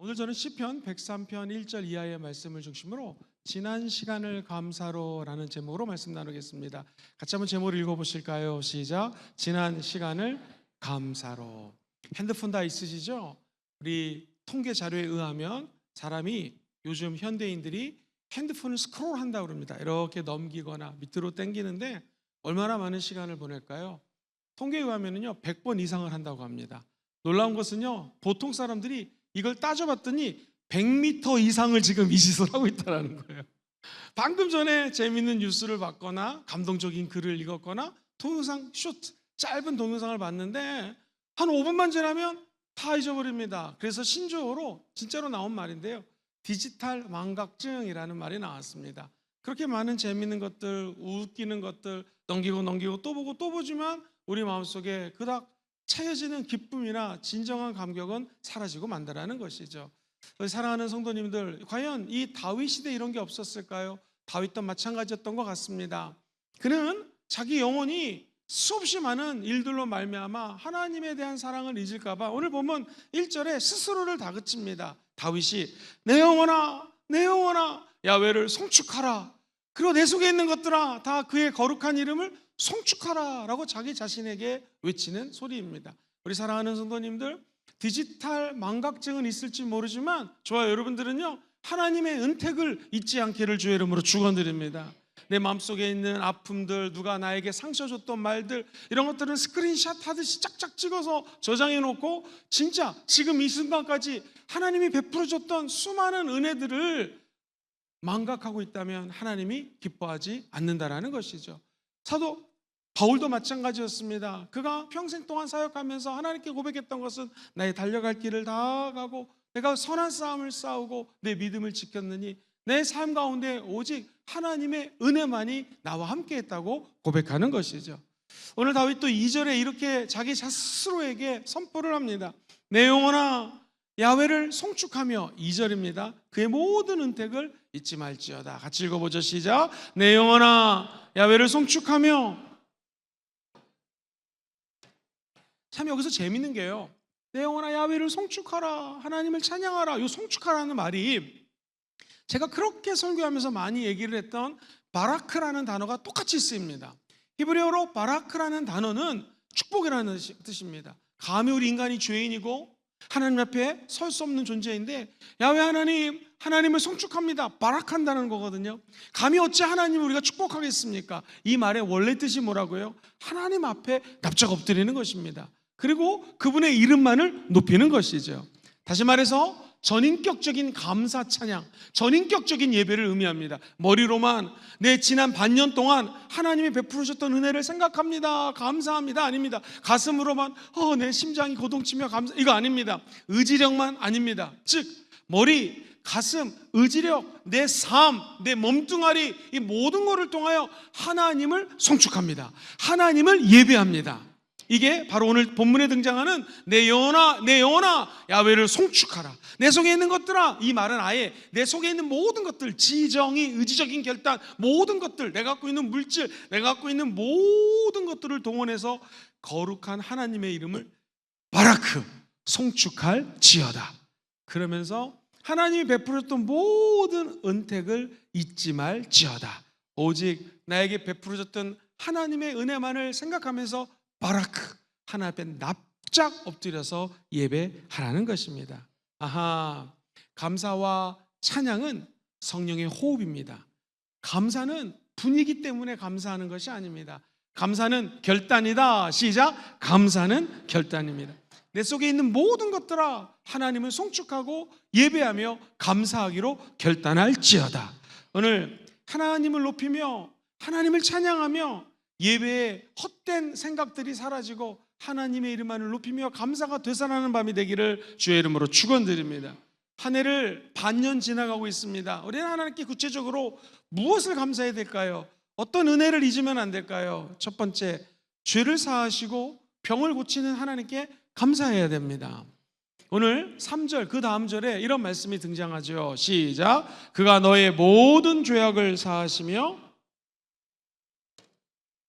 오늘 저는 시편 103편 1절 이하의 말씀을 중심으로 지난 시간을 감사로라는 제목으로 말씀 나누겠습니다. 같이 한번 제목을 읽어보실까요? 시작. 지난 시간을 감사로. 핸드폰 다 있으시죠? 우리 통계 자료에 의하면 사람이 요즘 현대인들이 핸드폰을 스크롤한다고 그럽니다. 이렇게 넘기거나 밑으로 당기는데 얼마나 많은 시간을 보낼까요? 통계에 의하면요 100번 이상을 한다고 합니다. 놀라운 것은요 보통 사람들이 이걸 따져봤더니 100m 이상을 지금 이 짓을 하고 있다는 거예요. 방금 전에 재미있는 뉴스를 봤거나 감동적인 글을 읽었거나 동영상 숏 짧은 동영상을 봤는데 한 5분만 지나면 다 잊어버립니다. 그래서 신조어로 진짜로 나온 말인데요, 디지털 망각증이라는 말이 나왔습니다. 그렇게 많은 재미있는 것들, 웃기는 것들 넘기고 또 보고 또 보지만 우리 마음속에 그닥 차여지는 기쁨이나 진정한 감격은 사라지고 만다라는 것이죠. 사랑하는 성도님들, 과연 이 다윗 시대 이런 게 없었을까요? 다윗도 마찬가지였던 것 같습니다. 그는 자기 영혼이 수없이 많은 일들로 말미암아 하나님에 대한 사랑을 잊을까 봐 오늘 보면 1절에 스스로를 다그칩니다. 다윗이 내 영혼아 야훼를 송축하라, 그리고 내 속에 있는 것들아 다 그의 거룩한 이름을 송축하라 라고 자기 자신에게 외치는 소리입니다. 우리 사랑하는 성도님들, 디지털 망각증은 있을지 모르지만 저와 여러분들은요 하나님의 은택을 잊지 않기를 주의 이름으로 축원드립니다. 내 마음속에 있는 아픔들, 누가 나에게 상처 줬던 말들, 이런 것들은 스크린샷 하듯이 짝짝 찍어서 저장해 놓고 진짜 지금 이 순간까지 하나님이 베풀어 줬던 수많은 은혜들을 망각하고 있다면 하나님이 기뻐하지 않는다라는 것이죠. 사도 바울도 마찬가지였습니다. 그가 평생 동안 사역하면서 하나님께 고백했던 것은 나의 달려갈 길을 다 가고 내가 선한 싸움을 싸우고 내 믿음을 지켰느니 내 삶 가운데 오직 하나님의 은혜만이 나와 함께 했다고 고백하는 것이죠. 오늘 다윗도 2절에 이렇게 자기 스스로에게 선포를 합니다. 내 영혼아 야훼를 송축하며, 2절입니다. 그의 모든 은택을 잊지 말지어다. 같이 읽어보죠. 시작. 내 영혼아 야훼를 송축하며. 참 여기서 재밌는 게요, 내 영혼아 야훼를 송축하라, 하나님을 찬양하라. 이 송축하라는 말이 제가 그렇게 설교하면서 많이 얘기를 했던 바라크라는 단어가 똑같이 쓰입니다. 히브리어로 바라크라는 단어는 축복이라는 뜻입니다. 감히 우리 인간이 죄인이고 하나님 앞에 설 수 없는 존재인데 야훼 하나님을 송축합니다. 바락한다는 거거든요. 감히 어찌 하나님을 우리가 축복하겠습니까? 이 말의 원래 뜻이 뭐라고요? 하나님 앞에 납작 엎드리는 것입니다. 그리고 그분의 이름만을 높이는 것이죠. 다시 말해서 전인격적인 감사 찬양, 전인격적인 예배를 의미합니다. 머리로만 내 지난 반년 동안 하나님이 베풀으셨던 은혜를 생각합니다, 감사합니다 아닙니다. 가슴으로만 내 심장이 고동치며 감사, 이거 아닙니다. 의지력만 아닙니다. 즉 머리, 가슴, 의지력, 내 삶, 내 몸뚱아리, 이 모든 것을 통하여 하나님을 송축합니다. 하나님을 예배합니다. 이게 바로 오늘 본문에 등장하는 내 영혼아 야훼를 송축하라. 내 속에 있는 것들아, 이 말은 아예 내 속에 있는 모든 것들, 지정의, 의지적인 결단, 모든 것들, 내가 갖고 있는 물질, 내가 갖고 있는 모든 것들을 동원해서 거룩한 하나님의 이름을 바라크, 송축할 지어다. 그러면서 하나님이 베풀었던 모든 은택을 잊지 말지어다. 오직 나에게 베풀어졌던 하나님의 은혜만을 생각하면서 바라크, 하나님 앞에 납작 엎드려서 예배하라는 것입니다. 아하, 감사와 찬양은 성령의 호흡입니다. 감사는 분위기 때문에 감사하는 것이 아닙니다. 감사는 결단이다. 시작. 감사는 결단입니다. 내 속에 있는 모든 것들아 하나님을 송축하고 예배하며 감사하기로 결단할지어다. 오늘 하나님을 높이며 하나님을 찬양하며 예배에 헛된 생각들이 사라지고 하나님의 이름만을 높이며 감사가 되살아나는 밤이 되기를 주의 이름으로 축원드립니다. 한 해를 반년 지나가고 있습니다. 우리는 하나님께 구체적으로 무엇을 감사해야 될까요? 어떤 은혜를 잊으면 안 될까요? 첫 번째, 죄를 사하시고 병을 고치는 하나님께 감사해야 됩니다. 오늘 3절 그 다음 절에 이런 말씀이 등장하죠. 시작. 그가 너의 모든 죄악을 사하시며,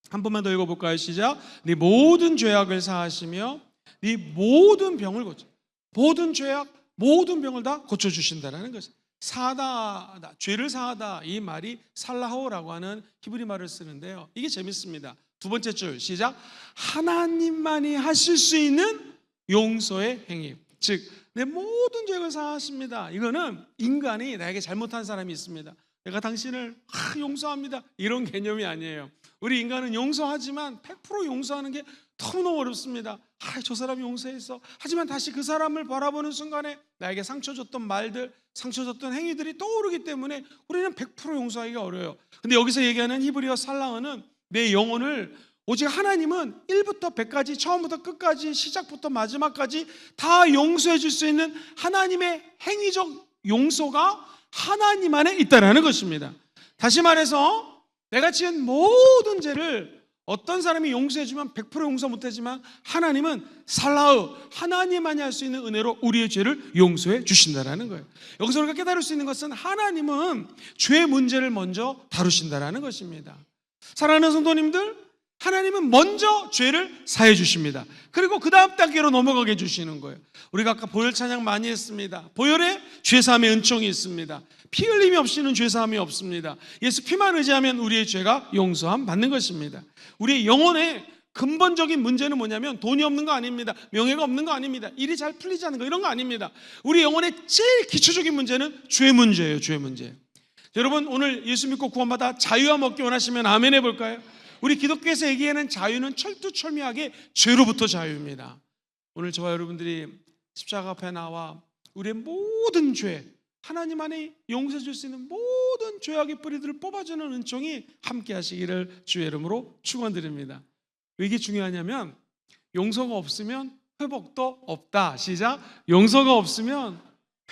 한 번만 더 읽어볼까요? 시작. 네 모든 죄악을 사하시며 네 모든 병을 고쳐. 모든 죄악, 모든 병을 다 고쳐주신다는 것입니다. 사하다, 죄를 사하다, 이 말이 살라호라고 하는 히브리 말을 쓰는데요, 이게 재밌습니다. 두 번째 줄 시작. 하나님만이 하실 수 있는 용서의 행위, 즉 내 모든 죄를 사하십니다. 이거는 인간이 나에게 잘못한 사람이 있습니다, 내가 당신을 용서합니다, 이런 개념이 아니에요. 우리 인간은 용서하지만 100% 용서하는 게 너무너무 어렵습니다. 저 사람이 용서했어. 하지만 다시 그 사람을 바라보는 순간에 나에게 상처 줬던 말들, 상처 줬던 행위들이 떠오르기 때문에 우리는 100% 용서하기가 어려워요. 근데 여기서 얘기하는 히브리어 살라어는 내 영혼을, 오직 하나님은 1부터 100까지, 처음부터 끝까지, 시작부터 마지막까지 다 용서해 줄 수 있는 하나님의 행위적 용서가 하나님 안에 있다는 것입니다. 다시 말해서 내가 지은 모든 죄를 어떤 사람이 용서해주면 100% 용서 못하지만 하나님은 살라흐, 하나님만이 할 수 있는 은혜로 우리의 죄를 용서해 주신다는 거예요. 여기서 우리가 깨달을 수 있는 것은 하나님은 죄 문제를 먼저 다루신다는 것입니다. 사랑하는 성도님들, 하나님은 먼저 죄를 사해 주십니다. 그리고 그 다음 단계로 넘어가게 해주시는 거예요. 우리가 아까 보혈 찬양 많이 했습니다. 보혈에 죄사함의 은총이 있습니다. 피 흘림이 없이는 죄사함이 없습니다. 예수 피만 의지하면 우리의 죄가 용서함 받는 것입니다. 우리의 영혼의 근본적인 문제는 뭐냐면 돈이 없는 거 아닙니다. 명예가 없는 거 아닙니다. 일이 잘 풀리지 않는 거, 이런 거 아닙니다. 우리 영혼의 제일 기초적인 문제는 죄 문제예요. 죄 문제. 여러분, 오늘 예수 믿고 구원받아 자유함 얻기 원하시면 아멘 해볼까요? 우리 기독교에서 얘기하는 자유는 철두철미하게 죄로부터 자유입니다. 오늘 저와 여러분들이 십자가 앞에 나와 우리의 모든 죄, 하나님 안에 용서해 줄 수 있는 모든 죄악의 뿌리들을 뽑아주는 은총이 함께 하시기를 주의 이름으로 축원드립니다. 왜 이게 중요하냐면 용서가 없으면 회복도 없다. 시작. 용서가 없으면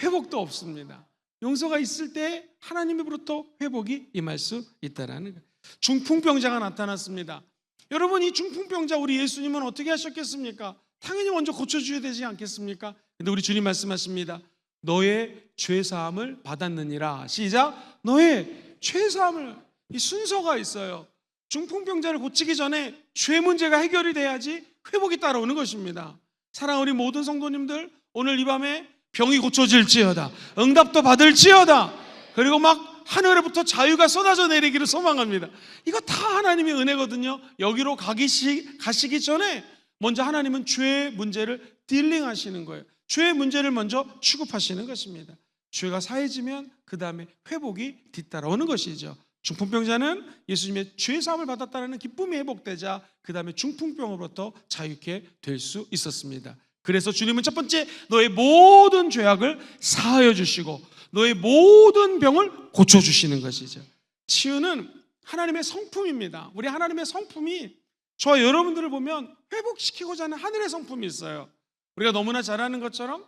회복도 없습니다. 용서가 있을 때 하나님으로부터 회복이 임할 수 있다는 거예요. 중풍병자가 나타났습니다. 여러분, 이 중풍병자 우리 예수님은 어떻게 하셨겠습니까? 당연히 먼저 고쳐줘야 되지 않겠습니까? 근데 우리 주님 말씀하십니다. 너의 죄사함을 받았느니라. 시작. 너의 죄사함을. 이 순서가 있어요. 중풍병자를 고치기 전에 죄 문제가 해결이 돼야지 회복이 따라오는 것입니다. 사랑하는 우리 모든 성도님들, 오늘 이 밤에 병이 고쳐질지어다, 응답도 받을지어다, 그리고 막 하늘로부터 자유가 쏟아져 내리기를 소망합니다. 이거 다 하나님의 은혜거든요. 여기로 가시기 전에 먼저 하나님은 죄의 문제를 딜링하시는 거예요. 죄의 문제를 먼저 취급하시는 것입니다. 죄가 사해지면 그 다음에 회복이 뒤따라오는 것이죠. 중풍병자는 예수님의 죄사함을 받았다는 기쁨이 회복되자 그 다음에 중풍병으로부터 자유케 될 수 있었습니다. 그래서 주님은 첫 번째, 너의 모든 죄악을 사하여 주시고 너의 모든 병을 고쳐주시는 것이죠. 치유는 하나님의 성품입니다. 우리 하나님의 성품이 저와 여러분들을 보면 회복시키고자 하는 하늘의 성품이 있어요. 우리가 너무나 잘 아는 것처럼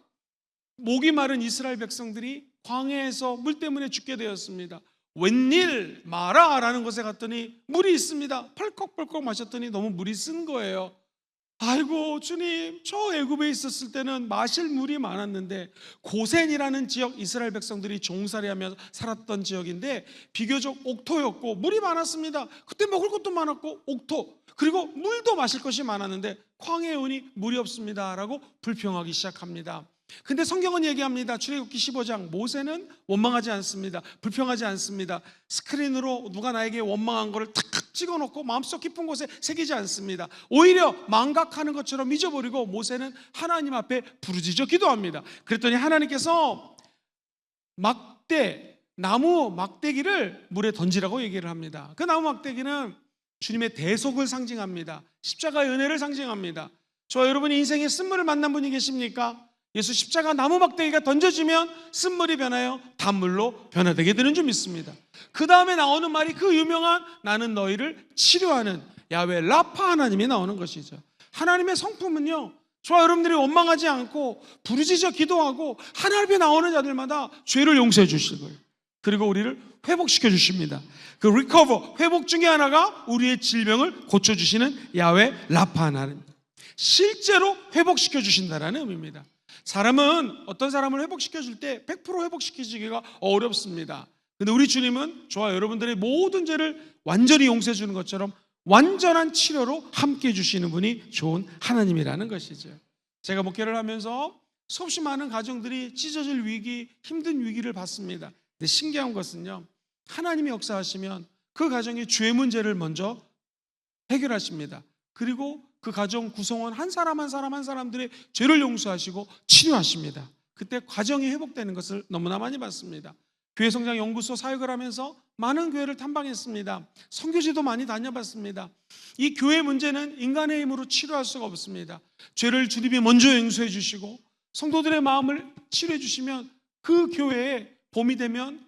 목이 마른 이스라엘 백성들이 광야에서 물 때문에 죽게 되었습니다. 웬일 마라라는 곳에 갔더니 물이 있습니다. 펄컥펄컥 마셨더니 너무 물이 쓴 거예요. 아이고 주님, 저 애굽에 있었을 때는 마실 물이 많았는데, 고센이라는 지역, 이스라엘 백성들이 종살이하며 살았던 지역인데 비교적 옥토였고 물이 많았습니다. 그때 먹을 것도 많았고 옥토, 그리고 물도 마실 것이 많았는데 광야에 오니 물이 없습니다 라고 불평하기 시작합니다. 근데 성경은 얘기합니다. 출애굽기 15장, 모세는 원망하지 않습니다. 불평하지 않습니다. 스크린으로 누가 나에게 원망한 거를 탁 찍어놓고 마음속 깊은 곳에 새기지 않습니다. 오히려 망각하는 것처럼 잊어버리고 모세는 하나님 앞에 부르짖어 기도합니다. 그랬더니 하나님께서 나무 막대기를 물에 던지라고 얘기를 합니다. 그 나무 막대기는 주님의 대속을 상징합니다. 십자가의 은혜를 상징합니다. 저와 여러분이 인생에 쓴물을 만난 분이 계십니까? 예수 십자가 나무 막대기가 던져지면 쓴물이 변하여 단물로 변화되게 되는 줄 믿습니다. 그 다음에 나오는 말이 그 유명한 나는 너희를 치료하는 야훼 라파 하나님이 나오는 것이죠. 하나님의 성품은요, 저와 여러분들이 원망하지 않고 부르짖어 기도하고 하나님 앞에 나오는 자들마다 죄를 용서해 주실 거예요. 그리고 우리를 회복시켜 주십니다. 그 리커버, 회복 중에 하나가 우리의 질병을 고쳐주시는 야훼 라파 하나님, 실제로 회복시켜 주신다는 의미입니다. 사람은 어떤 사람을 회복시켜 줄 때 100% 회복시키기가 어렵습니다. 근데 우리 주님은 저와 여러분들의 모든 죄를 완전히 용서해 주는 것처럼 완전한 치료로 함께 해 주시는 분이 좋은 하나님이라는 것이죠. 제가 목회를 하면서 수없이 많은 가정들이 찢어질 위기, 힘든 위기를 받습니다. 근데 신기한 것은요, 하나님이 역사하시면 그 가정의 죄 문제를 먼저 해결하십니다. 그리고 그 가정 구성원 한 사람 한 사람 한 사람들의 죄를 용서하시고 치료하십니다. 그때 가정이 회복되는 것을 너무나 많이 봤습니다. 교회 성장 연구소 사역을 하면서 많은 교회를 탐방했습니다. 선교지도 많이 다녀봤습니다. 이 교회 문제는 인간의 힘으로 치료할 수가 없습니다. 죄를 주님이 먼저 용서해 주시고 성도들의 마음을 치료해 주시면 그 교회에 봄이 되면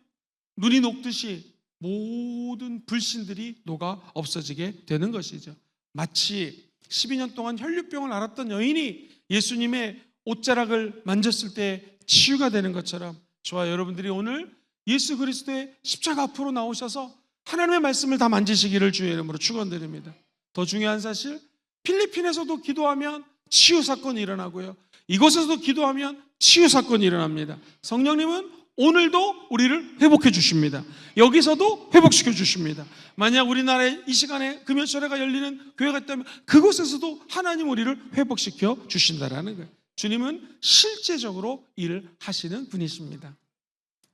눈이 녹듯이 모든 불신들이 녹아 없어지게 되는 것이죠. 마치 12년 동안 혈류병을 앓았던 여인이 예수님의 옷자락을 만졌을 때 치유가 되는 것처럼 저와 여러분들이 오늘 예수 그리스도의 십자가 앞으로 나오셔서 하나님의 말씀을 다 만지시기를 주의 이름으로 축원드립니다. 더 중요한 사실, 필리핀에서도 기도하면 치유 사건이 일어나고요, 이곳에서도 기도하면 치유 사건이 일어납니다. 성령님은 오늘도 우리를 회복해 주십니다. 여기서도 회복시켜 주십니다. 만약 우리나라에 이 시간에 금요철회가 열리는 교회가 있다면 그곳에서도 하나님 우리를 회복시켜 주신다라는 거예요. 주님은 실제적으로 일을 하시는 분이십니다.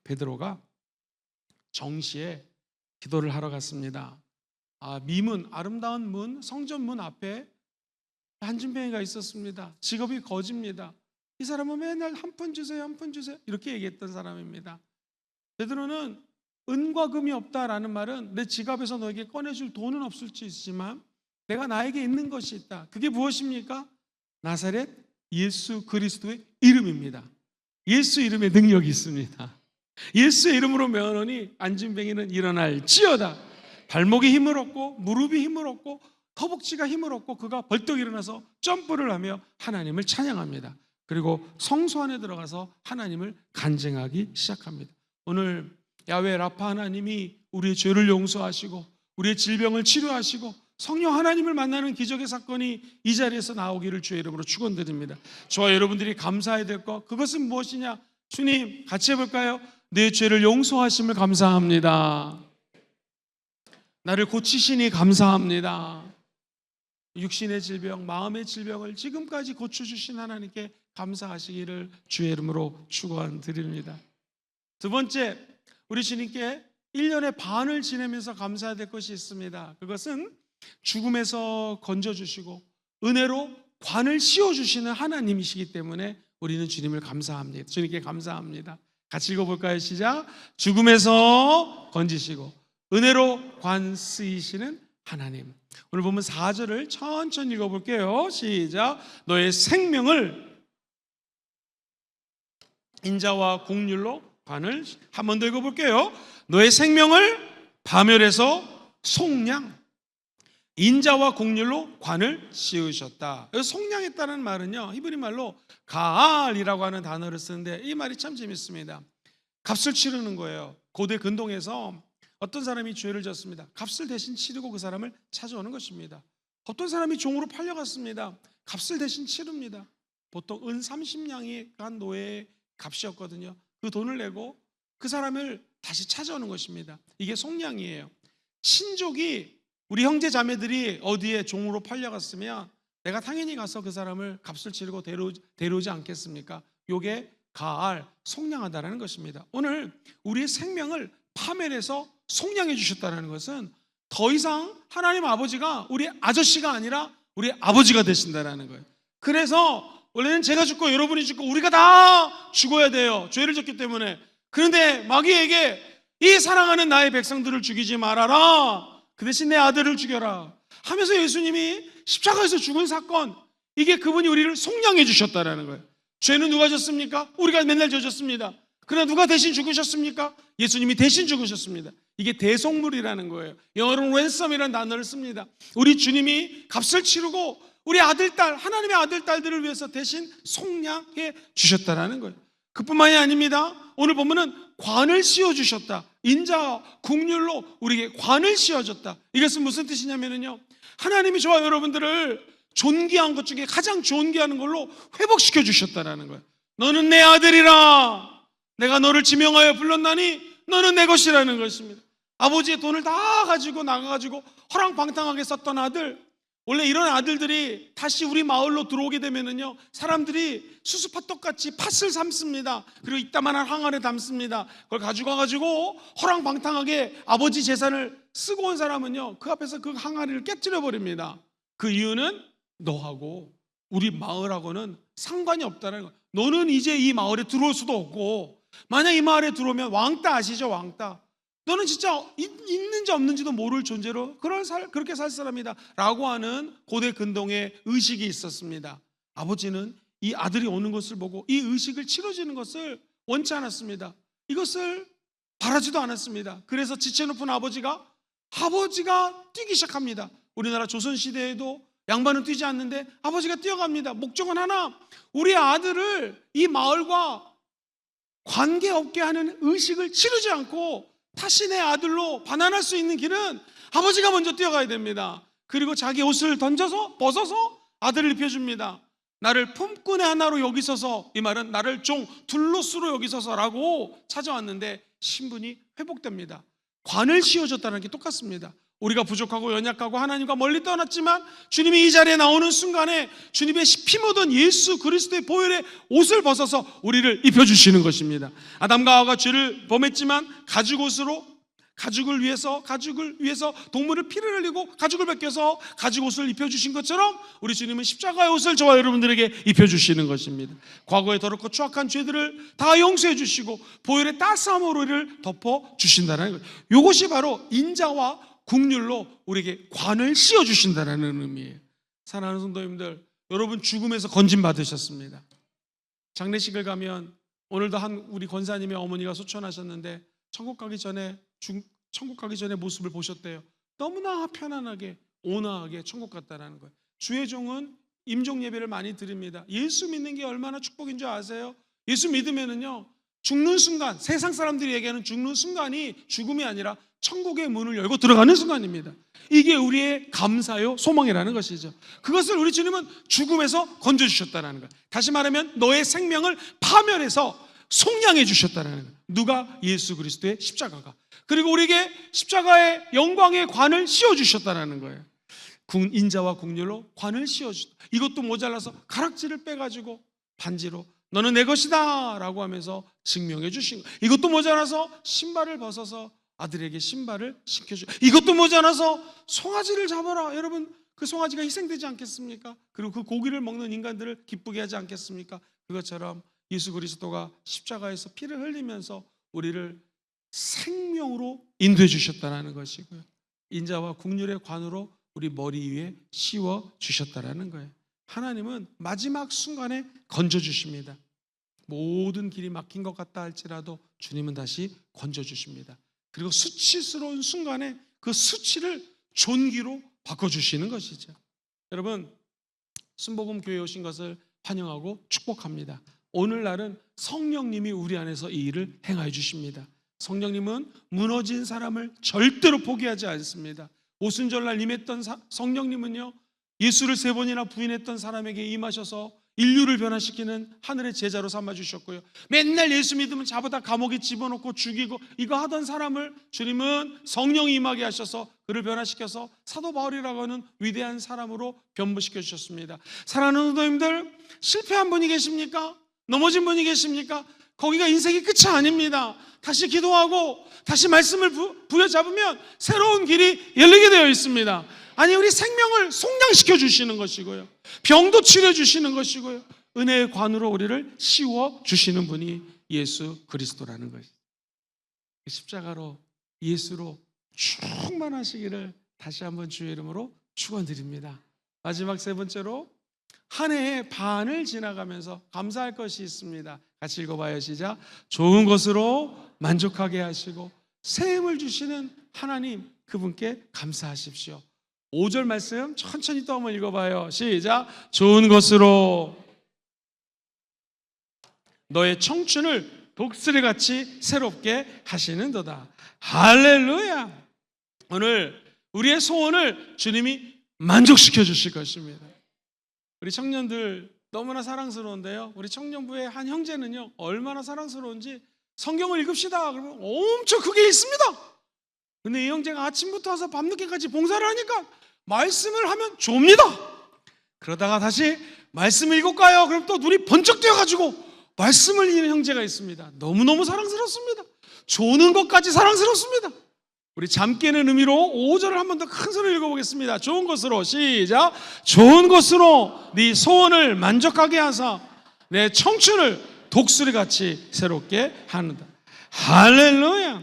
베드로가 정시에 기도를 하러 갔습니다. 미문, 아름다운 문, 성전문 앞에 한진뱅이가 있었습니다. 직업이 거지입니다. 이 사람은 맨날 한 푼 주세요, 한 푼 주세요 이렇게 얘기했던 사람입니다. 베드로는 은과 금이 없다라는 말은 내 지갑에서 너에게 꺼내줄 돈은 없을 수 있지만 내가 나에게 있는 것이 있다. 그게 무엇입니까? 나사렛 예수 그리스도의 이름입니다. 예수 이름에 능력이 있습니다. 예수의 이름으로 명하노니 안진뱅이는 일어날지어다. 발목이 힘을 얻고 무릎이 힘을 얻고 허벅지가 힘을 얻고 그가 벌떡 일어나서 점프를 하며 하나님을 찬양합니다. 그리고 성소 안에 들어가서 하나님을 간증하기 시작합니다. 오늘 야훼 라파 하나님이 우리의 죄를 용서하시고 우리의 질병을 치료하시고 성령 하나님을 만나는 기적의 사건이 이 자리에서 나오기를 주의 이름으로 축원드립니다. 저와 여러분들이 감사해야 될 것, 그것은 무엇이냐? 주님, 같이 해볼까요? 내 죄를 용서하심을 감사합니다. 나를 고치시니 감사합니다. 육신의 질병, 마음의 질병을 지금까지 고쳐주신 하나님께 감사하시기를 주의 이름으로 축원드립니다. 두 번째, 우리 주님께 1년의 반을 지내면서 감사해야 될 것이 있습니다. 그것은 죽음에서 건져주시고 은혜로 관을 씌워주시는 하나님이시기 때문에 우리는 주님을 감사합니다. 주님께 감사합니다. 같이 읽어볼까요? 시작. 죽음에서 건지시고 은혜로 관 쓰이시는 하나님. 오늘 보면 4절을 천천히 읽어볼게요. 시작. 너의 생명을 인자와 공률로 관을, 한 번 더 읽어볼게요. 너의 생명을 파멸해서 속량, 인자와 공률로 관을 씌우셨다. 여기 속량했다는 말은요, 히브리 말로 가알이라고 하는 단어를 쓰는데 이 말이 참 재밌습니다. 값을 치르는 거예요. 고대 근동에서 어떤 사람이 죄를 졌습니다. 값을 대신 치르고 그 사람을 찾아오는 것입니다. 어떤 사람이 종으로 팔려갔습니다. 값을 대신 치릅니다. 보통 은 30냥이 한 노예의 값이었거든요. 그 돈을 내고 그 사람을 다시 찾아오는 것입니다. 이게 속량이에요. 친족이, 우리 형제 자매들이 어디에 종으로 팔려갔으면 내가 당연히 가서 그 사람을 값을 치르고 데려오지 않겠습니까? 이게 가알, 속량하다라는 것입니다. 오늘 우리의 생명을 파멸해서 속량해 주셨다는 것은 더 이상 하나님 아버지가 우리 아저씨가 아니라 우리 아버지가 되신다는 거예요. 그래서 원래는 제가 죽고 여러분이 죽고 우리가 다 죽어야 돼요. 죄를 졌기 때문에. 그런데 마귀에게 이 사랑하는 나의 백성들을 죽이지 말아라, 그 대신 내 아들을 죽여라 하면서 예수님이 십자가에서 죽은 사건, 이게 그분이 우리를 속량해 주셨다는 거예요. 죄는 누가 졌습니까? 우리가 맨날 져졌습니다. 그러나 누가 대신 죽으셨습니까? 예수님이 대신 죽으셨습니다. 이게 대속물이라는 거예요. 영어로는 랜섬이라는 단어를 씁니다. 우리 주님이 값을 치르고 우리 아들, 딸, 하나님의 아들, 딸들을 위해서 대신 속량해 주셨다는 거예요. 그뿐만이 아닙니다. 오늘 보면은 관을 씌워주셨다. 인자 국률로 우리에게 관을 씌워줬다. 이것은 무슨 뜻이냐면요, 하나님이 저와 여러분들을 존귀한 것 중에 가장 존귀한 걸로 회복시켜 주셨다는 거예요. 너는 내 아들이라, 내가 너를 지명하여 불렀나니 너는 내 것이라는 것입니다. 아버지의 돈을 다 가지고 나가가지고 허랑방탕하게 썼던 아들, 원래 이런 아들들이 다시 우리 마을로 들어오게 되면은요, 사람들이 수수팥 떡같이 팥을 삶습니다. 그리고 이따만한 항아리에 담습니다. 그걸 가지고 허랑방탕하게 아버지 재산을 쓰고 온 사람은요, 그 앞에서 그 항아리를 깨뜨려 버립니다. 그 이유는 너하고 우리 마을하고는 상관이 없다는 거예요. 너는 이제 이 마을에 들어올 수도 없고, 만약 이 마을에 들어오면 왕따 아시죠? 왕따. 너는 진짜 있는지 없는지도 모를 존재로 그렇게 살 사람이다 라고 하는 고대 근동의 의식이 있었습니다. 아버지는 이 아들이 오는 것을 보고 이 의식을 치러지는 것을 원치 않았습니다. 이것을 바라지도 않았습니다. 그래서 지체 높은 아버지가 뛰기 시작합니다. 우리나라 조선시대에도 양반은 뛰지 않는데 아버지가 뛰어갑니다. 목적은 하나, 우리 아들을 이 마을과 관계없게 하는 의식을 치르지 않고 다시 내 아들로 반환할 수 있는 길은 아버지가 먼저 뛰어가야 됩니다. 그리고 자기 옷을 벗어서 아들을 입혀줍니다. 나를 품꾼의 하나로 여기소서, 이 말은 나를 종 둘로스로 여기소서라고 찾아왔는데 신분이 회복됩니다. 관을 씌워줬다는 게 똑같습니다. 우리가 부족하고 연약하고 하나님과 멀리 떠났지만 주님이 이 자리에 나오는 순간에 주님의 피 묻은 예수 그리스도의 보혈의 옷을 벗어서 우리를 입혀주시는 것입니다. 아담과 하와가 죄를 범했지만 가죽을 위해서 동물의 피를 흘리고 가죽을 벗겨서 가죽 옷을 입혀주신 것처럼 우리 주님은 십자가의 옷을 저와 여러분들에게 입혀주시는 것입니다. 과거의 더럽고 추악한 죄들을 다 용서해 주시고 보혈의 따스함으로 우리를 덮어주신다는 거예요. 이것이 바로 인자와 국률로 우리에게 관을 씌워주신다는 의미예요. 사랑하는 성도님들, 여러분 죽음에서 건진받으셨습니다. 장례식을 가면 오늘도 우리 권사님의 어머니가 소천하셨는데 천국 가기 전에 모습을 보셨대요. 너무나 편안하게 온화하게 천국 갔다는 거예요. 주의 종은 임종 예배를 많이 드립니다. 예수 믿는 게 얼마나 축복인 줄 아세요? 예수 믿으면은요, 죽는 순간, 세상 사람들이 얘기하는 죽는 순간이 죽음이 아니라 천국의 문을 열고 들어가는 순간입니다. 이게 우리의 감사요 소망이라는 것이죠. 그것을 우리 주님은 죽음에서 건져주셨다는 거예요. 다시 말하면 너의 생명을 파멸해서 속량해 주셨다는 거예요. 누가? 예수 그리스도의 십자가가. 그리고 우리에게 십자가의 영광의 관을 씌워주셨다는 거예요. 인자와 국률로 관을 씌워주셨다. 이것도 모자라서 가락지를 빼가지고 반지로 너는 내 것이다 라고 하면서 증명해 주신 거예요. 이것도 모자라서 신발을 벗어서 아들에게 신발을 신겨줘. 이것도 모자라서 송아지를 잡아라. 여러분, 그 송아지가 희생되지 않겠습니까? 그리고 그 고기를 먹는 인간들을 기쁘게 하지 않겠습니까? 그것처럼 예수 그리스도가 십자가에서 피를 흘리면서 우리를 생명으로 인도해 주셨다는 것이고요. 인자와 국률의 관으로 우리 머리 위에 씌워 주셨다는 거예요. 하나님은 마지막 순간에 건져 주십니다. 모든 길이 막힌 것 같다 할지라도 주님은 다시 건져 주십니다. 그리고 수치스러운 순간에 그 수치를 존귀로 바꿔주시는 것이죠. 여러분, 순복음 교회에 오신 것을 환영하고 축복합니다. 오늘날은 성령님이 우리 안에서 이 일을 행하여 주십니다. 성령님은 무너진 사람을 절대로 포기하지 않습니다. 오순절날 임했던 성령님은요, 예수를 3번이나 부인했던 사람에게 임하셔서 인류를 변화시키는 하늘의 제자로 삼아주셨고요, 맨날 예수 믿으면 잡아다 감옥에 집어넣고 죽이고 이거 하던 사람을 주님은 성령이 임하게 하셔서 그를 변화시켜서 사도 바울이라고 하는 위대한 사람으로 변부시켜 주셨습니다. 사랑하는 성도님들, 실패한 분이 계십니까? 넘어진 분이 계십니까? 거기가 인생의 끝이 아닙니다. 다시 기도하고 다시 말씀을 부여잡으면 새로운 길이 열리게 되어 있습니다. 아니, 우리 생명을 속량시켜 주시는 것이고요, 병도 치료 주시는 것이고요, 은혜의 관으로 우리를 씌워 주시는 분이 예수 그리스도라는 것입니다. 십자가로 예수로 충만하시기를 다시 한번 주의 이름으로 축원드립니다. 마지막 3번째로, 한 해의 반을 지나가면서 감사할 것이 있습니다. 같이 읽어봐요. 시작. 좋은 것으로 만족하게 하시고 새 힘을 주시는 하나님, 그분께 감사하십시오. 5절 말씀 천천히 또 한번 읽어봐요. 시작. 좋은 것으로 너의 청춘을 독수리같이 새롭게 하시는도다. 할렐루야. 오늘 우리의 소원을 주님이 만족시켜 주실 것입니다. 우리 청년들 너무나 사랑스러운데요, 우리 청년부의 한 형제는요, 얼마나 사랑스러운지 성경을 읽읍시다 그러면 엄청 크게 읽습니다. 근데 이 형제가 아침부터 와서 밤늦게까지 봉사를 하니까 말씀을 하면 좁니다. 그러다가 다시 말씀을 읽을까요? 그럼 또 눈이 번쩍 뜨여가지고 말씀을 읽는 형제가 있습니다. 너무너무 사랑스럽습니다. 조는 것까지 사랑스럽습니다. 우리 잠 깨는 의미로 5절을 한 번 더 큰 소리로 읽어보겠습니다. 좋은 것으로, 시작. 좋은 것으로 네 소원을 만족하게 하사 내 청춘을 독수리같이 새롭게 하는다. 할렐루야.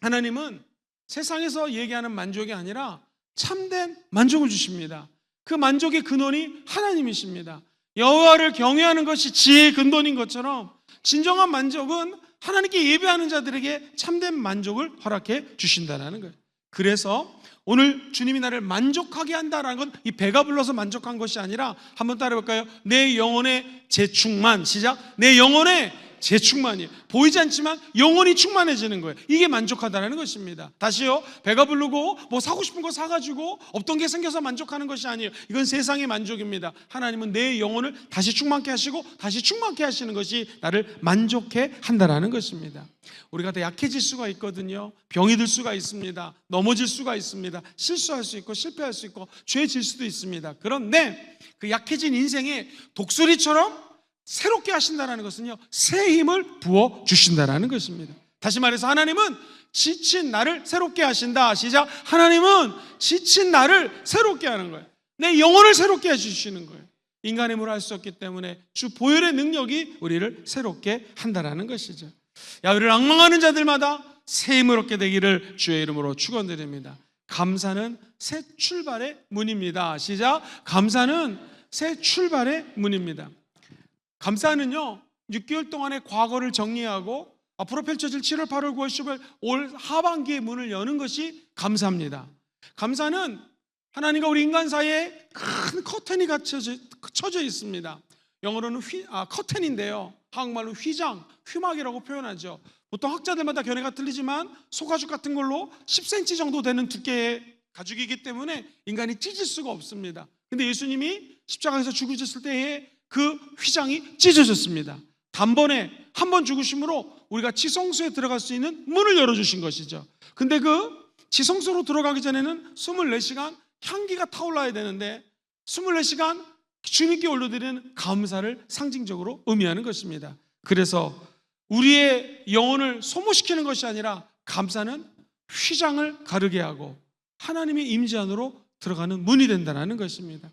하나님은 세상에서 얘기하는 만족이 아니라 참된 만족을 주십니다. 그 만족의 근원이 하나님이십니다. 여호와를 경외하는 것이 지혜의 근본인 것처럼 진정한 만족은 하나님께 예배하는 자들에게 참된 만족을 허락해 주신다는 거예요. 그래서 오늘 주님이 나를 만족하게 한다는 건 이 배가 불러서 만족한 것이 아니라 한번 따라해볼까요? 내 영혼의 재충만, 시작. 내 영혼의 재충만이에요. 보이지 않지만 영혼이 충만해지는 거예요. 이게 만족하다는 것입니다. 다시요, 배가 부르고 뭐 사고 싶은 거 사가지고 없던 게 생겨서 만족하는 것이 아니에요. 이건 세상의 만족입니다. 하나님은 내 영혼을 다시 충만케 하시고 다시 충만케 하시는 것이 나를 만족해 한다는 것입니다. 우리가 더 약해질 수가 있거든요. 병이 들 수가 있습니다. 넘어질 수가 있습니다. 실수할 수 있고 실패할 수 있고 죄 질 수도 있습니다. 그런데 그 약해진 인생에 독수리처럼 새롭게 하신다는 것은요, 새 힘을 부어 주신다는 것입니다. 다시 말해서 하나님은 지친 나를 새롭게 하신다. 시작. 하나님은 지친 나를 새롭게 하는 거예요. 내 영혼을 새롭게 해주시는 거예요. 인간의 힘으로 할 수 없기 때문에 주 보혈의 능력이 우리를 새롭게 한다는 것이죠. 야외를 앙망하는 자들마다 새 힘을 얻게 되기를 주의 이름으로 축원드립니다. 감사는 새 출발의 문입니다. 시작. 감사는 새 출발의 문입니다. 감사는요, 6개월 동안의 과거를 정리하고 앞으로 펼쳐질 7월, 8월, 9월, 10월 올 하반기의 문을 여는 것이 감사입니다. 감사는 하나님과 우리 인간 사이에 큰 커튼이 쳐져 있습니다. 영어로는 커튼인데요, 한국말로 휘장, 휘막이라고 표현하죠. 보통 학자들마다 견해가 틀리지만 소가죽 같은 걸로 10cm 정도 되는 두께의 가죽이기 때문에 인간이 찢을 수가 없습니다. 근데 예수님이 십자가에서 죽으셨을 때에 그 휘장이 찢어졌습니다. 단번에 한 번 죽으심으로 우리가 지성소에 들어갈 수 있는 문을 열어주신 것이죠. 근데 그 지성소로 들어가기 전에는 24시간 향기가 타올라야 되는데 24시간 주님께 올려드리는 감사를 상징적으로 의미하는 것입니다. 그래서 우리의 영혼을 소모시키는 것이 아니라 감사는 휘장을 가르게 하고 하나님의 임재 안으로 들어가는 문이 된다는 것입니다.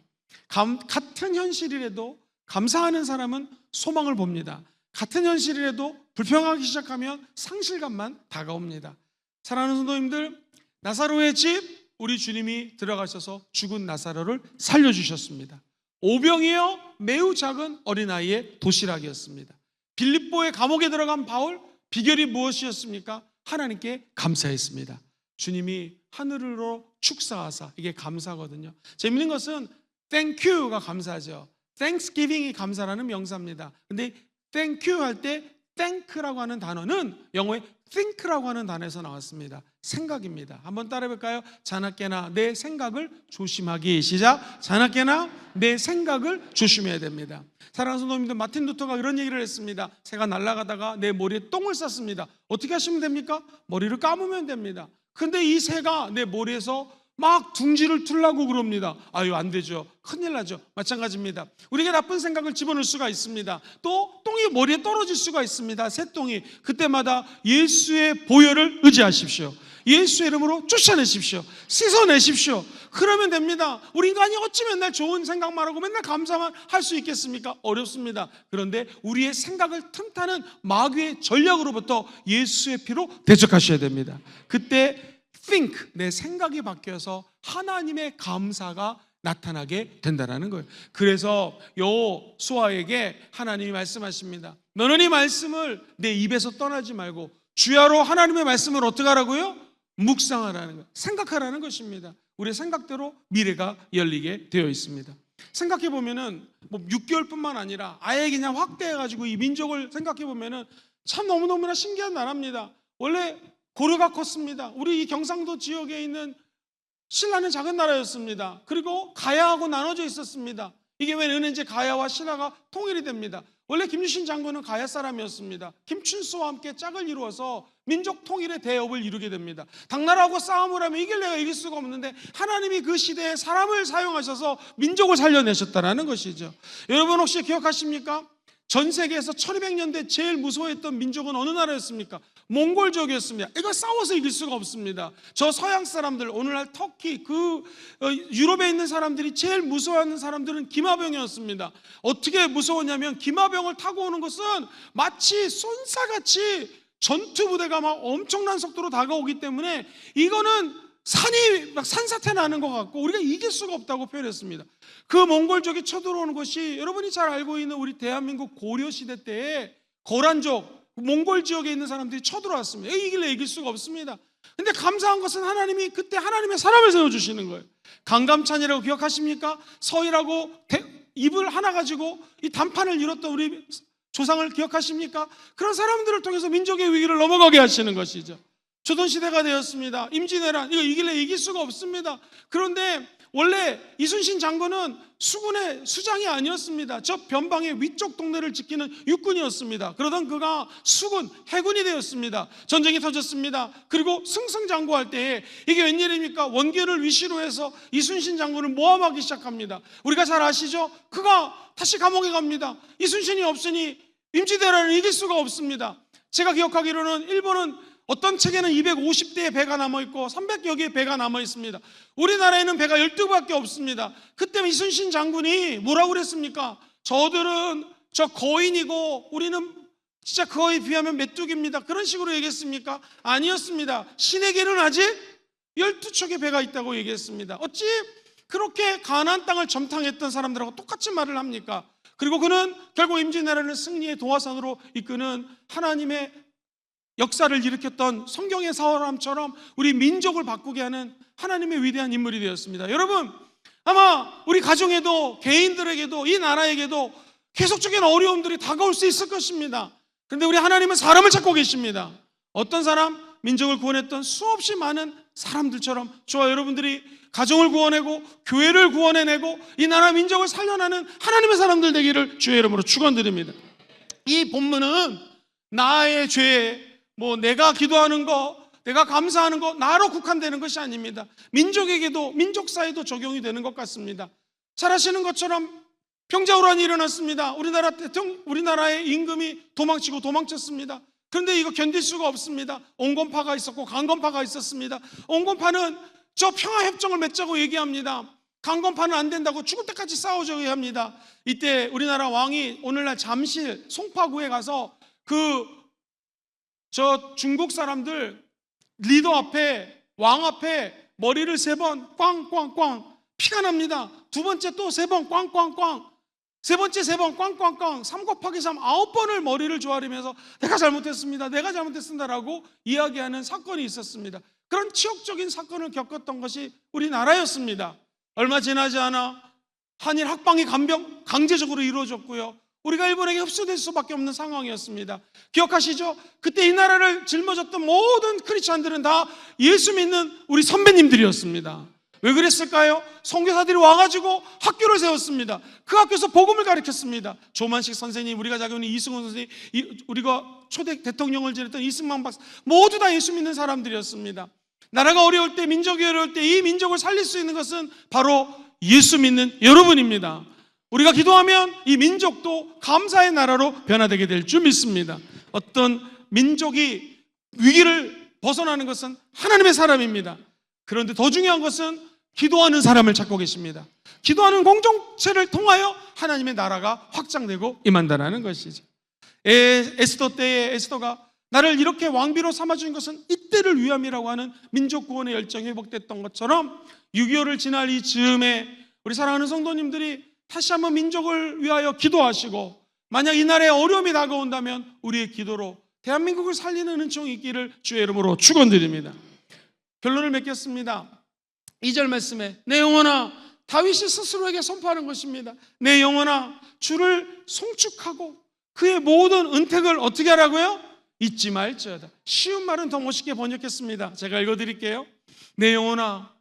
같은 현실이라도 감사하는 사람은 소망을 봅니다. 같은 현실이라도 불평하기 시작하면 상실감만 다가옵니다. 사랑하는 성도님들, 나사로의 집, 우리 주님이 들어가셔서 죽은 나사로를 살려주셨습니다. 오병이어 매우 작은 어린아이의 도시락이었습니다. 빌립보의 감옥에 들어간 바울, 비결이 무엇이었습니까? 하나님께 감사했습니다. 주님이 하늘으로 축사하사, 이게 감사거든요. 재밌는 것은 thank you가 감사죠. Thanksgiving이 감사라는 명사입니다. 근데 thank you 할 때 thank라고 하는 단어는 영어의 think라고 하는 단어에서 나왔습니다. 생각입니다. 한번 따라해볼까요? 자나깨나 내 생각을 조심하기. 시작. 자나깨나 내 생각을 조심해야 됩니다. 사랑하는 성도님들, 마틴 루터가 이런 얘기를 했습니다. 새가 날아가다가 내 머리에 똥을 쌌습니다. 어떻게 하시면 됩니까? 머리를 감으면 됩니다. 근데 이 새가 내 머리에서 막 둥지를 틀라고 그럽니다. 아유, 안 되죠. 큰일 나죠. 마찬가지입니다. 우리에게 나쁜 생각을 집어넣을 수가 있습니다. 또 똥이 머리에 떨어질 수가 있습니다. 새똥이. 그때마다 예수의 보혈을 의지하십시오. 예수의 이름으로 쫓아내십시오. 씻어내십시오. 그러면 됩니다. 우리 인간이 어찌 맨날 좋은 생각만 하고 맨날 감사만 할 수 있겠습니까? 어렵습니다. 그런데 우리의 생각을 틈타는 마귀의 전략으로부터 예수의 피로 대적하셔야 됩니다. 그때 think, 내 생각이 바뀌어서 하나님의 감사가 나타나게 된다는 거예요. 그래서 여호수아에게 하나님이 말씀하십니다. 너는 이 말씀을 내 입에서 떠나지 말고 주야로 하나님의 말씀을 어떻게 하라고요? 묵상하라는 거예요. 생각하라는 것입니다. 우리의 생각대로 미래가 열리게 되어 있습니다. 생각해 보면은 뭐 6개월뿐만 아니라 아예 그냥 확대해가지고 이 민족을 생각해 보면은 참 너무너무나 신기한 나라입니다. 원래 고려가 컸습니다. 우리 이 경상도 지역에 있는 신라는 작은 나라였습니다. 그리고 가야하고 나눠져 있었습니다. 이게 왜 어느새 가야와 신라가 통일이 됩니다. 원래 김유신 장군은 가야 사람이었습니다. 김춘수와 함께 짝을 이루어서 민족 통일의 대업을 이루게 됩니다. 당나라하고 싸움을 하면 이길래야 이길 수가 없는데 하나님이 그 시대에 사람을 사용하셔서 민족을 살려내셨다는 것이죠. 여러분 혹시 기억하십니까? 전 세계에서 1200년대 제일 무서워했던 민족은 어느 나라였습니까? 몽골족이었습니다. 이거 싸워서 이길 수가 없습니다. 저 서양 사람들, 오늘날 터키, 유럽에 있는 사람들이 제일 무서워하는 사람들은 기마병이었습니다. 어떻게 무서웠냐면 기마병을 타고 오는 것은 마치 쏜사같이 전투부대가 막 엄청난 속도로 다가오기 때문에 이거는 산이 막 산사태 나는 것 같고 우리가 이길 수가 없다고 표현했습니다. 그 몽골족이 쳐들어오는 것이 여러분이 잘 알고 있는 우리 대한민국 고려시대 때에 거란족, 몽골 지역에 있는 사람들이 쳐들어왔습니다. 이길래 이길 수가 없습니다. 근데 감사한 것은 하나님이 그때 하나님의 사람을 세워주시는 거예요. 강감찬이라고 기억하십니까? 서희라고 입을 하나 가지고 이 단판을 이뤘던 우리 조상을 기억하십니까? 그런 사람들을 통해서 민족의 위기를 넘어가게 하시는 것이죠. 조선시대가 되었습니다. 임진왜란, 이거 이길래 이길 수가 없습니다. 그런데 원래 이순신 장군은 수군의 수장이 아니었습니다. 저 변방의 위쪽 동네를 지키는 육군이었습니다. 그러던 그가 수군, 해군이 되었습니다. 전쟁이 터졌습니다. 그리고 승승장구할 때에 이게 웬일입니까? 원계를 위시로 해서 이순신 장군을 모함하기 시작합니다. 우리가 잘 아시죠? 그가 다시 감옥에 갑니다. 이순신이 없으니 임진왜란을 이길 수가 없습니다. 제가 기억하기로는 일본은 어떤 책에는 250대의 배가 남아있고 300여 개의 배가 남아있습니다. 우리나라에는 배가 12밖에 없습니다. 그때 이순신 장군이 뭐라고 그랬습니까? 저들은 저 거인이고 우리는 진짜 그거에 비하면 메뚜기입니다. 그런 식으로 얘기했습니까? 아니었습니다. 신에게는 아직 12척의 배가 있다고 얘기했습니다. 어찌 그렇게 가나안 땅을 점탕했던 사람들하고 똑같이 말을 합니까? 그리고 그는 결국 임진왜란을 승리의 도화선으로 이끄는 하나님의 역사를 일으켰던 성경의 사람처럼 우리 민족을 바꾸게 하는 하나님의 위대한 인물이 되었습니다. 여러분, 아마 우리 가정에도 개인들에게도 이 나라에게도 계속적인 어려움들이 다가올 수 있을 것입니다. 그런데 우리 하나님은 사람을 찾고 계십니다. 어떤 사람? 민족을 구원했던 수없이 많은 사람들처럼 저와 여러분들이 가정을 구원하고 교회를 구원해내고 이 나라 민족을 살려내는 하나님의 사람들 되기를 주의 이름으로 축원드립니다. 이 본문은 나의 죄, 내가 기도하는 거, 내가 감사하는 거, 나로 국한되는 것이 아닙니다. 민족에게도, 민족사에도 적용이 되는 것 같습니다. 잘 아시는 것처럼 병자호란이 일어났습니다. 우리나라의 임금이 도망치고 도망쳤습니다. 그런데 이거 견딜 수가 없습니다. 온건파가 있었고 강건파가 있었습니다. 온건파는 저 평화협정을 맺자고 얘기합니다. 강건파는 안 된다고 죽을 때까지 싸우자고 합니다. 이때 우리나라 왕이 오늘날 잠실 송파구에 가서 저 중국 사람들 리더 앞에, 왕 앞에 머리를 3번 꽝꽝꽝 피가 납니다. 두 번째 또 3번 꽝꽝꽝, 세 번째 3번 꽝꽝꽝, 3 곱하기 3 9번을 머리를 조아리면서 내가 잘못했습니다, 내가 잘못했습니다라고 이야기하는 사건이 있었습니다. 그런 치욕적인 사건을 겪었던 것이 우리나라였습니다. 얼마 지나지 않아 한일 합방이 강제적으로 이루어졌고요. 우리가 일본에게 흡수될 수밖에 없는 상황이었습니다. 기억하시죠? 그때 이 나라를 짊어졌던 모든 크리스찬들은 다 예수 믿는 우리 선배님들이었습니다. 왜 그랬을까요? 선교사들이 와가지고 학교를 세웠습니다. 그 학교에서 복음을 가르쳤습니다. 조만식 선생님, 우리가 자기 이승훈 선생님, 우리가 초대 대통령을 지냈던 이승만 박사, 모두 다 예수 믿는 사람들이었습니다. 나라가 어려울 때, 민족이 어려울 때 이 민족을 살릴 수 있는 것은 바로 예수 믿는 여러분입니다. 우리가 기도하면 이 민족도 감사의 나라로 변화되게 될 줄 믿습니다. 어떤 민족이 위기를 벗어나는 것은 하나님의 사람입니다. 그런데 더 중요한 것은 기도하는 사람을 찾고 계십니다. 기도하는 공동체를 통하여 하나님의 나라가 확장되고 임한다는 것이죠. 에스더 때에 에스더가 나를 이렇게 왕비로 삼아준 것은 이때를 위함이라고 하는 민족 구원의 열정이 회복됐던 것처럼 6.25를 지날 이 즈음에 우리 사랑하는 성도님들이 다시 한번 민족을 위하여 기도하시고, 만약 이 나라에 어려움이 다가온다면 우리의 기도로 대한민국을 살리는 은총이 있기를 주의 이름으로 축원드립니다. 결론을 맺겠습니다. 2절 말씀에 내 영혼아, 다윗이 스스로에게 선포하는 것입니다. 내 영혼아, 주를 송축하고 그의 모든 은택을 어떻게 하라고요? 잊지 말지어다. 쉬운 말은 더 멋있게 번역했습니다. 제가 읽어드릴게요. 내 영혼아,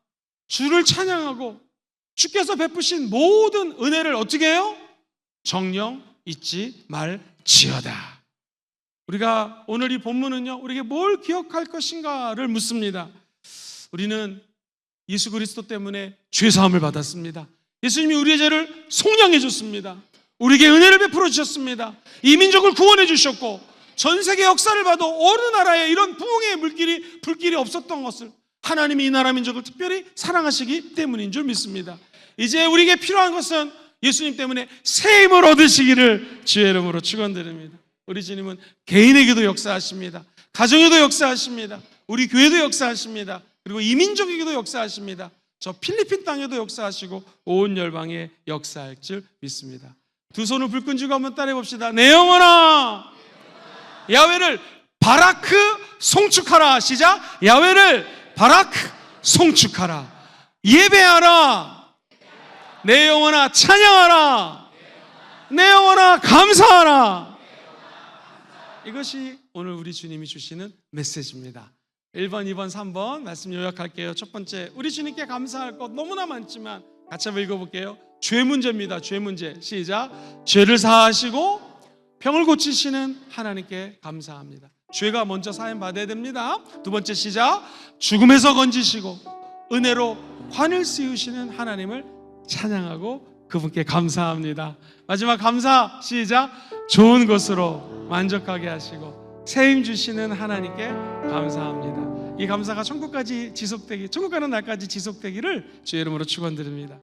주를 찬양하고 주께서 베푸신 모든 은혜를 어떻게 해요? 정령 잊지 말지어다. 우리가 오늘 이 본문은요, 우리에게 뭘 기억할 것인가를 묻습니다. 우리는 예수 그리스도 때문에 죄사함을 받았습니다. 예수님이 우리의 죄를 속량해 줬습니다. 우리에게 은혜를 베풀어 주셨습니다. 이 민족을 구원해 주셨고, 전 세계 역사를 봐도 어느 나라에 이런 부흥의 불길이 없었던 것을 하나님이 이 나라 민족을 특별히 사랑하시기 때문인 줄 믿습니다. 이제 우리에게 필요한 것은 예수님 때문에 새 힘을 얻으시기를 주의 이름으로 축원드립니다. 우리 주님은 개인에게도 역사하십니다. 가정에도 역사하십니다. 우리 교회도 역사하십니다. 그리고 이민족에게도 역사하십니다. 저 필리핀 땅에도 역사하시고 온 열방에 역사할 줄 믿습니다. 두 손을 불끈 쥐고 한번 따라해 봅시다. 내 영혼아 야훼를 바라크 송축하라. 시작. 야훼를 바라크 송축하라. 예배하라. 내 영혼아 찬양하라. 내 영혼아 감사하라. 이것이 오늘 우리 주님이 주시는 메시지입니다. 1번, 2번, 3번 말씀 요약할게요. 첫 번째, 우리 주님께 감사할 것 너무나 많지만 같이 한번 읽어볼게요. 죄 문제입니다. 죄 문제. 시작. 죄를 사하시고 병을 고치시는 하나님께 감사합니다. 죄가 먼저 사함 받아야 됩니다. 두 번째, 시작. 죽음에서 건지시고 은혜로 환을 씌우시는 하나님을 찬양하고 그분께 감사합니다. 마지막 감사. 시작. 좋은 것으로 만족하게 하시고 새 힘 주시는 하나님께 감사합니다. 이 감사가 천국 가는 날까지 지속되기를 주의 이름으로 축원드립니다.